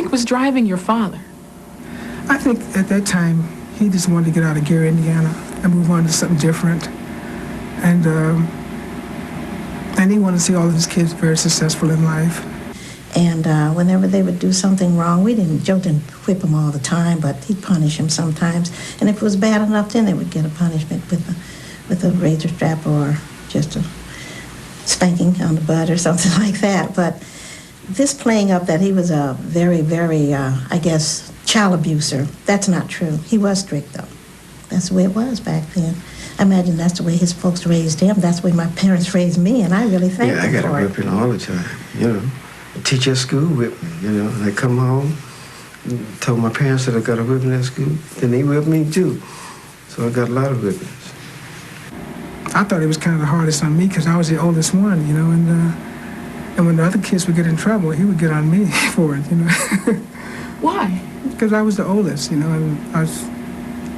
think was driving your father? I think at that time, he just wanted to get out of Gary, Indiana and move on to something different. And he wanted to see all of his kids very successful in life. And whenever they would do something wrong, Joe didn't whip them all the time, but he'd punish them sometimes. And if it was bad enough, then they would get a punishment with a razor strap or just a spanking on the butt or something like that. But this playing up that he was a very, very, I guess, child abuser, that's not true. He was strict, though. That's the way it was back then. I imagine that's the way his folks raised him. That's the way my parents raised me, and I really thank them for it. Yeah, I got a whipping all the time, you know. The teacher at school whipped me, you know. I come home, told my parents that I got a whipping at school, then they whipped me too. So I got a lot of whippings. I thought it was kind of the hardest on me because I was the oldest one, you know, and when the other kids would get in trouble, he would get on me for it, you know. Why? Because I was the oldest, you know, and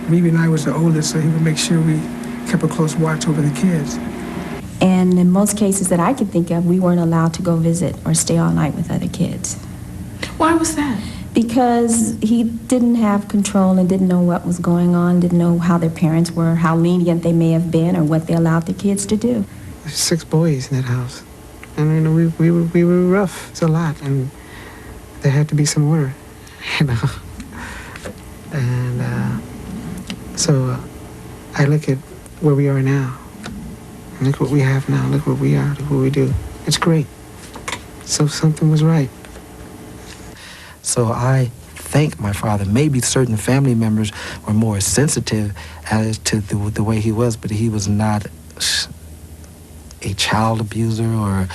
Rebe and I was the oldest, so he would make sure we kept a close watch over the kids. And in most cases that I can think of, we weren't allowed to go visit or stay all night with other kids. Why was that? Because he didn't have control and didn't know what was going on, didn't know how their parents were, how lenient they may have been, or what they allowed their kids to do. There's 6 boys in that house. And you know, we were rough. It's a lot, and there had to be some order, you know. And so I look at where we are now. Look what we have now. Look what we are. Look what we do. It's great. So something was right. So I thank my father. Maybe certain family members were more sensitive as to the way he was, but he was not a child abuser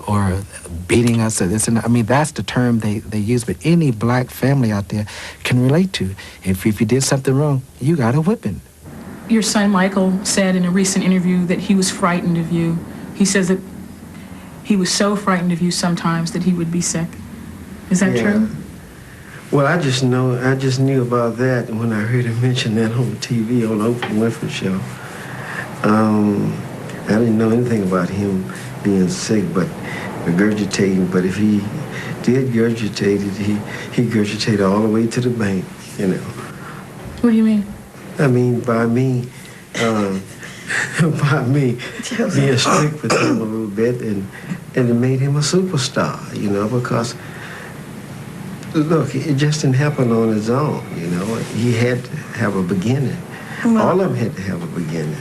or beating us or this. And I mean, that's the term they use, but any black family out there can relate to. If you did something wrong, you got a whipping. Your son Michael said in a recent interview that he was frightened of you. He says that he was so frightened of you sometimes that he would be sick. Is that true? Well, I just knew about that when I heard him mention that on TV on the Oprah Winfrey Show. I didn't know anything about him being sick, but regurgitating. But if he did regurgitate it, he regurgitated all the way to the bank, you know. What do you mean? I mean, by me being strict with him a little bit, and it made him a superstar, you know, because, look, it just didn't happen on his own, you know. He had to have a beginning. All of them had to have a beginning.